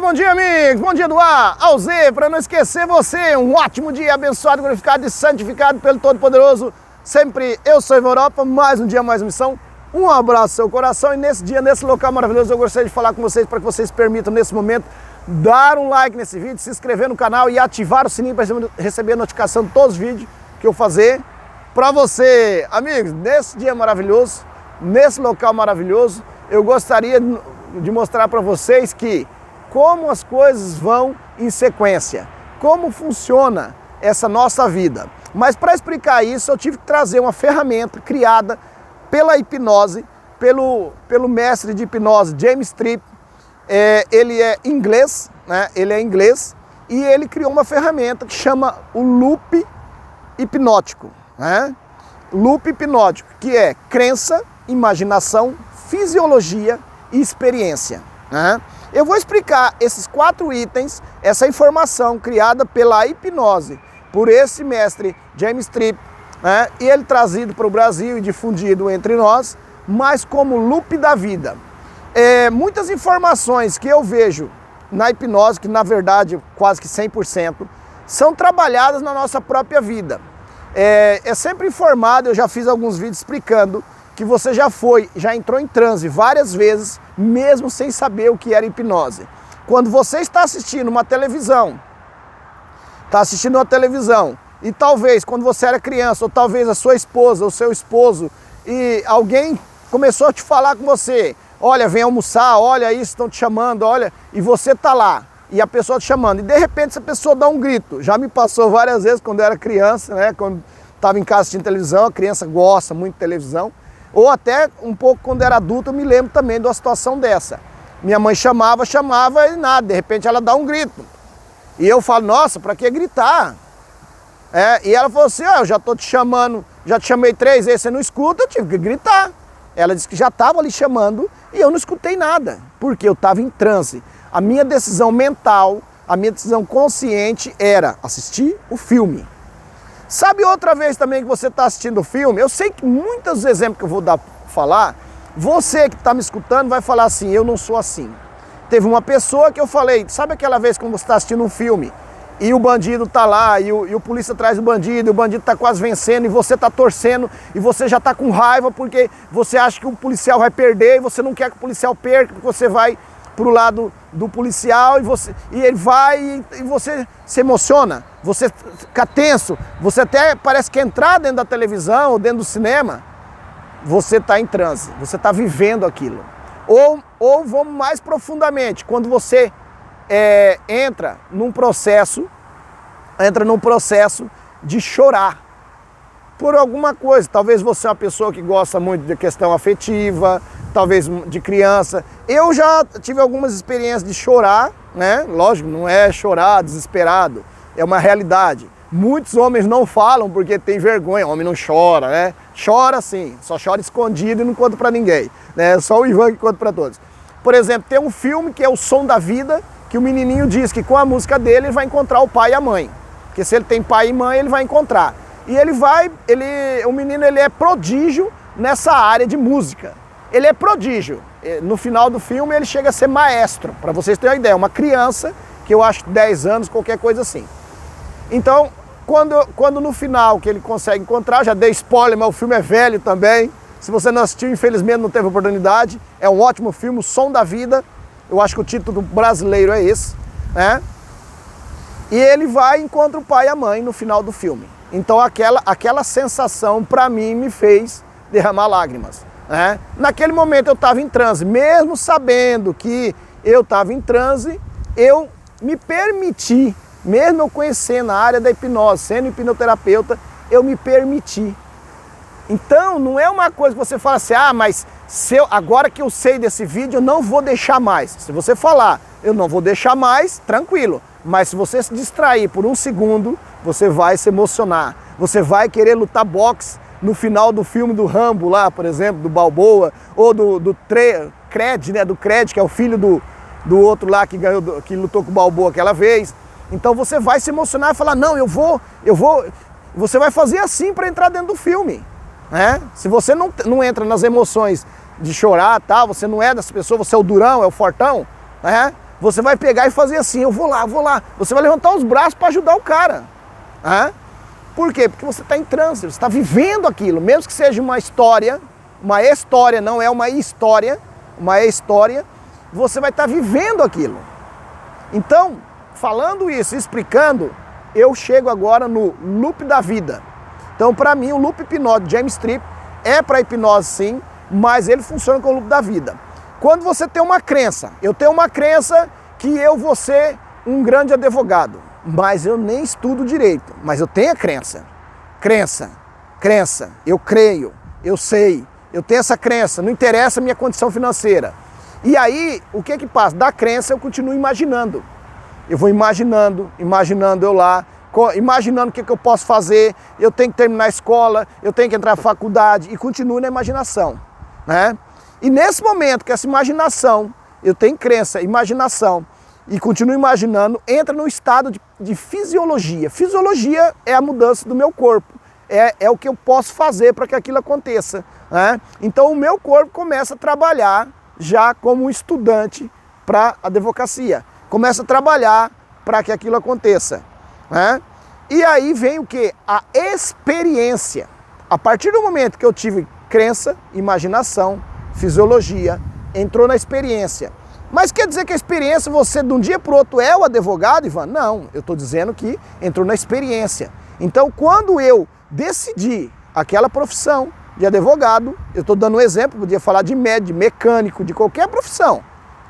bom dia, amigos! Bom dia do A ao Z, para não esquecer você, um ótimo dia abençoado, glorificado e santificado pelo Todo-Poderoso. Sempre eu sou Ivan Europa, mais um dia, mais uma missão. Um abraço no seu coração e nesse dia, nesse local maravilhoso, eu gostaria de falar com vocês para que vocês permitam, nesse momento, dar um like nesse vídeo, se inscrever no canal e ativar o sininho para receber a notificação de todos os vídeos que eu fazer para você. Amigos, nesse dia maravilhoso, nesse local maravilhoso, eu gostaria de mostrar para vocês que como as coisas vão em sequência, como funciona essa nossa vida. Mas para explicar isso, eu tive que trazer uma ferramenta criada pela hipnose, pelo mestre de hipnose James Tripp. Ele é inglês, né? Ele é inglês e ele criou uma ferramenta que chama o loop hipnótico, né? Loop hipnótico, que é crença, imaginação, fisiologia e experiência, né? Eu vou explicar esses 4 itens, essa informação criada pela hipnose, por esse mestre James Tripp, né? E ele trazido para o Brasil e difundido entre nós, mas como loop da vida. Muitas informações que eu vejo na hipnose, que na verdade quase que 100%, são trabalhadas na nossa própria vida. É sempre informado, eu já fiz alguns vídeos explicando que você já entrou em transe várias vezes, mesmo sem saber o que era hipnose. Quando você está assistindo uma televisão, e talvez quando você era criança, ou talvez a sua esposa, ou seu esposo, e alguém começou a te falar com você, olha, vem almoçar, olha isso, estão te chamando, olha, e você está lá, e a pessoa te chamando, e de repente essa pessoa dá um grito. Já me passou várias vezes quando eu era criança, né, quando estava em casa assistindo televisão, a criança gosta muito de televisão, ou até um pouco quando era adulto, eu me lembro também de uma situação dessa. Minha mãe chamava e nada, de repente ela dá um grito. E eu falo, nossa, para que gritar? E ela falou assim, eu já estou te chamando, já te chamei 3 vezes, você não escuta, eu tive que gritar. Ela disse que já estava ali chamando e eu não escutei nada, porque eu estava em transe. A minha decisão mental, a minha decisão consciente era assistir o filme. Sabe outra vez também que você está assistindo o filme? Eu sei que muitos dos exemplos que eu vou falar, você que está me escutando vai falar assim, eu não sou assim. Teve uma pessoa que eu falei, sabe aquela vez quando você está assistindo um filme e o bandido está lá e o polícia traz o bandido está quase vencendo e você está torcendo e você já está com raiva porque você acha que o policial vai perder e você não quer que o policial perca, porque você vai para o lado do policial e ele vai e você se emociona, você fica tenso, você até parece que entrar dentro da televisão ou dentro do cinema, você está em transe, você está vivendo aquilo. Ou vamos mais profundamente, quando você entra num processo de chorar por alguma coisa. Talvez você é uma pessoa que gosta muito de questão afetiva, talvez de criança. Eu já tive algumas experiências de chorar, né? Lógico, não é chorar desesperado, é uma realidade. Muitos homens não falam porque tem vergonha, homem não chora, né? Chora sim, só chora escondido e não conta pra ninguém, né? Só o Ivan que conta pra todos. Por exemplo, tem um filme que é O Som da Vida, que o menininho diz que com a música dele ele vai encontrar o pai e a mãe. Porque se ele tem pai e mãe, ele vai encontrar. E o menino ele é prodígio nessa área de música. Ele é prodígio. No final do filme ele chega a ser maestro, para vocês terem uma ideia. Uma criança, que eu acho 10 anos, qualquer coisa assim. Então, quando no final que ele consegue encontrar, já dei spoiler, mas o filme é velho também. Se você não assistiu, infelizmente não teve oportunidade. É um ótimo filme, O Som da Vida. Eu acho que o título brasileiro é esse, né? E ele vai e encontra o pai e a mãe no final do filme. Então aquela sensação para mim me fez derramar lágrimas, né? Naquele momento eu estava em transe, mesmo sabendo que eu estava em transe, eu me permiti, mesmo eu conhecendo a área da hipnose, sendo hipnoterapeuta, eu me permiti. Então não é uma coisa que você fala assim, mas agora que eu sei desse vídeo eu não vou deixar mais. Se você falar, eu não vou deixar mais, tranquilo. Mas se você se distrair por um segundo, você vai se emocionar. Você vai querer lutar boxe no final do filme do Rambo lá, por exemplo, do Balboa, ou do Cred, né? Do Cred, que é o filho do outro lá que que lutou com o Balboa aquela vez. Então você vai se emocionar e falar, não, eu vou. Você vai fazer assim para entrar dentro do filme, né? Se você não entra nas emoções de chorar, tá? Você não é dessa pessoa, você é o durão, é o fortão, né? você vai pegar e fazer assim, eu vou lá, vou lá. Você vai levantar os braços para ajudar o cara. Por quê? Porque você está em transe, você está vivendo aquilo, mesmo que seja uma história, não é uma história, você vai estar vivendo aquilo. Então, falando isso, explicando, eu chego agora no loop da vida. Então, para mim, o loop hipnótico de James Tripp é para hipnose sim, mas ele funciona com o loop da vida. Quando você tem uma crença, eu tenho uma crença que eu vou ser um grande advogado, mas eu nem estudo direito, mas eu tenho a crença. Crença, eu creio, eu sei, eu tenho essa crença, não interessa a minha condição financeira. E aí, o que passa? Da crença eu continuo imaginando. Eu vou imaginando eu lá, imaginando o que eu posso fazer, eu tenho que terminar a escola, eu tenho que entrar na faculdade, e continuo na imaginação, né? E nesse momento que essa imaginação, eu tenho crença, imaginação, e continuo imaginando, entra no estado de fisiologia. Fisiologia é a mudança do meu corpo, é o que eu posso fazer para que aquilo aconteça, né? Então o meu corpo começa a trabalhar já como um estudante para a advocacia, começa a trabalhar para que aquilo aconteça, né? E aí vem o que? A experiência. A partir do momento que eu tive crença, imaginação, fisiologia, entrou na experiência. Mas quer dizer que a experiência, você de um dia para o outro é o advogado, Ivan? Não, eu estou dizendo que entrou na experiência. Então, quando eu decidi aquela profissão de advogado, eu estou dando um exemplo, podia falar de médico, de mecânico, de qualquer profissão,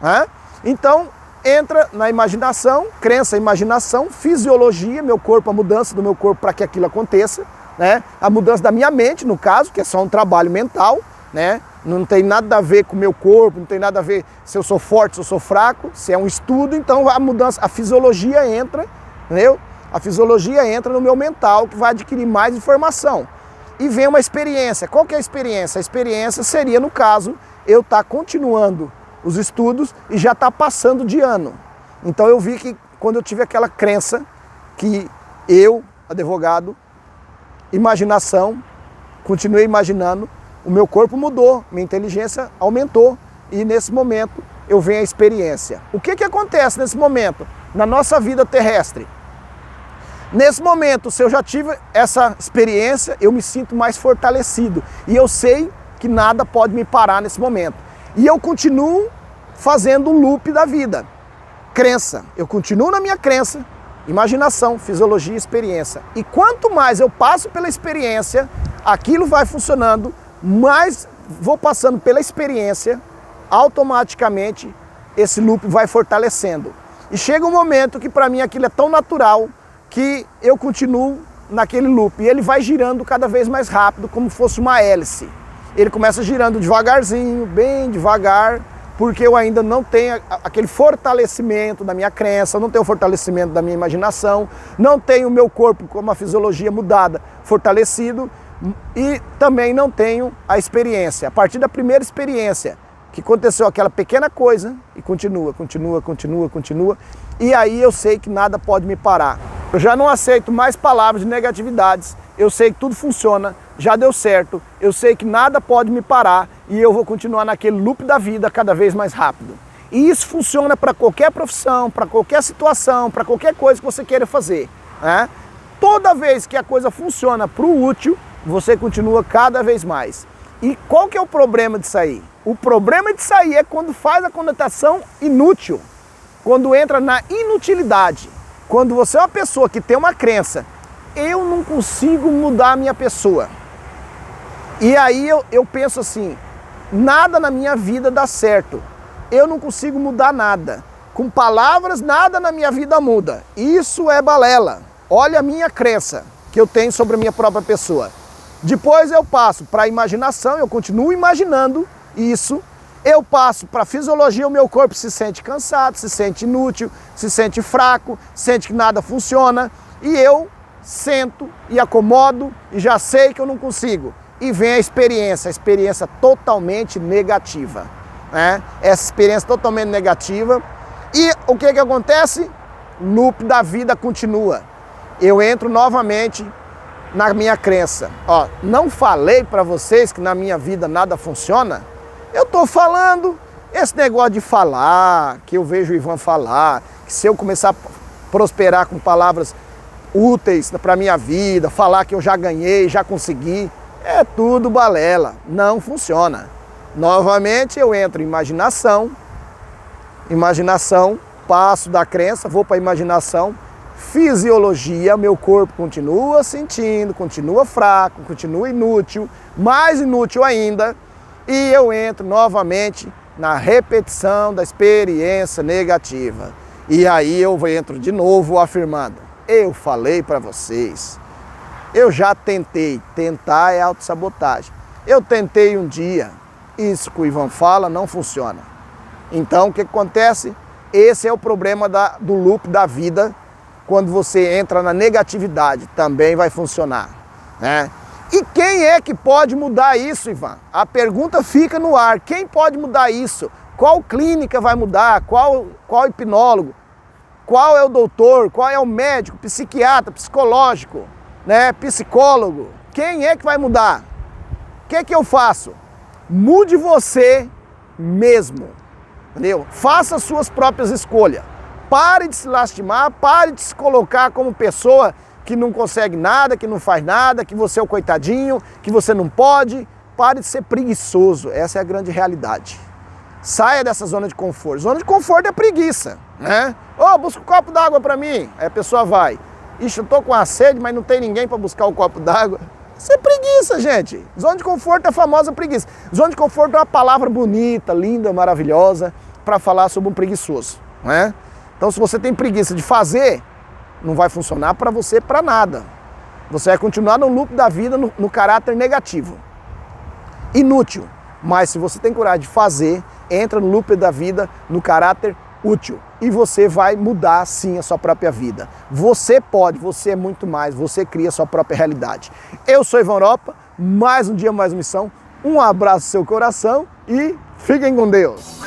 né? Então, entra na imaginação, crença, imaginação, fisiologia, meu corpo, a mudança do meu corpo para que aquilo aconteça, né? A mudança da minha mente, no caso, que é só um trabalho mental, né? Não tem nada a ver com o meu corpo, não tem nada a ver se eu sou forte, se eu sou fraco, se é um estudo, então a mudança, a fisiologia entra, entendeu? A fisiologia entra no meu mental, que vai adquirir mais informação. E vem uma experiência. Qual que é a experiência? A experiência seria, no caso, eu estar continuando os estudos e já estar passando de ano. Então eu vi que quando eu tive aquela crença que eu, advogado, imaginação, continuei imaginando, o meu corpo mudou, minha inteligência aumentou e nesse momento eu venho a experiência. O que acontece nesse momento? Na nossa vida terrestre. Nesse momento, se eu já tive essa experiência, eu me sinto mais fortalecido e eu sei que nada pode me parar nesse momento. E eu continuo fazendo o loop da vida. Crença, eu continuo na minha crença, imaginação, fisiologia e experiência. E quanto mais eu passo pela experiência, aquilo vai funcionando, mais vou passando pela experiência, automaticamente esse loop vai fortalecendo. E chega um momento que para mim aquilo é tão natural que eu continuo naquele loop. E ele vai girando cada vez mais rápido, como fosse uma hélice. Ele começa girando devagarzinho, bem devagar, porque eu ainda não tenho aquele fortalecimento da minha crença, não tenho o fortalecimento da minha imaginação, não tenho o meu corpo com uma fisiologia mudada, fortalecido, e também não tenho a experiência. A partir da primeira experiência, que aconteceu aquela pequena coisa, e continua, e aí eu sei que nada pode me parar. Eu já não aceito mais palavras de negatividades, eu sei que tudo funciona, já deu certo, eu sei que nada pode me parar e eu vou continuar naquele loop da vida cada vez mais rápido. E isso funciona para qualquer profissão, para qualquer situação, para qualquer coisa que você queira fazer, né? Toda vez que a coisa funciona para o útil, você continua cada vez mais. E qual que é o problema disso aí? O problema disso aí é quando faz a conotação inútil, quando entra na inutilidade. Quando você é uma pessoa que tem uma crença, eu não consigo mudar a minha pessoa. E aí eu penso assim, nada na minha vida dá certo. Eu não consigo mudar nada. Com palavras, nada na minha vida muda. Isso é balela. Olha a minha crença que eu tenho sobre a minha própria pessoa. Depois eu passo para a imaginação, eu continuo imaginando isso. Eu passo para a fisiologia, o meu corpo se sente cansado, se sente inútil, se sente fraco, sente que nada funciona. E eu sento e acomodo e já sei que eu não consigo. E vem a experiência totalmente negativa, né? Essa experiência totalmente negativa. E o que acontece? O loop da vida continua. Eu entro novamente na minha crença. Ó, não falei para vocês que na minha vida nada funciona? Eu estou falando, Esse negócio de falar, que eu vejo o Ivan falar, que se eu começar a prosperar com palavras úteis para a minha vida, falar que eu já ganhei, já consegui, é tudo balela, não funciona. Novamente eu entro em imaginação, passo da crença, vou para a imaginação, fisiologia, meu corpo continua sentindo, continua fraco, continua inútil, mais inútil ainda, e eu entro novamente na repetição da experiência negativa. E aí eu entro de novo afirmando, eu falei para vocês, eu já tentei, tentar é autossabotagem. Eu tentei um dia, isso que o Ivan fala não funciona. Então o que acontece? Esse é o problema do loop da vida, quando você entra na negatividade, também vai funcionar, né? E quem é que pode mudar isso, Ivan? A pergunta fica no ar, quem pode mudar isso? Qual clínica vai mudar? Qual hipnólogo? Qual é o doutor? Qual é o médico, psiquiatra, psicológico, né? Psicólogo? Quem é que vai mudar? O que é que eu faço? Mude você mesmo, entendeu? Faça as suas próprias escolhas. Pare de se lastimar, pare de se colocar como pessoa que não consegue nada, que não faz nada, que você é o coitadinho, que você não pode. Pare de ser preguiçoso, essa é a grande realidade. Saia dessa zona de conforto. Zona de conforto é preguiça, né? Ô, busca um copo d'água para mim. Aí a pessoa vai. Ixi, eu tô com a sede, mas não tem ninguém para buscar o copo d'água. Isso é preguiça, gente. Zona de conforto é a famosa preguiça. Zona de conforto é uma palavra bonita, linda, maravilhosa para falar sobre um preguiçoso, né? Então, se você tem preguiça de fazer, não vai funcionar para você para nada. Você vai continuar no loop da vida, no caráter negativo. Inútil. Mas se você tem coragem de fazer, entra no loop da vida, no caráter útil. E você vai mudar, sim, a sua própria vida. Você pode, você é muito mais, você cria a sua própria realidade. Eu sou Ivan Europa, mais um dia, mais uma missão. Um abraço no seu coração e fiquem com Deus.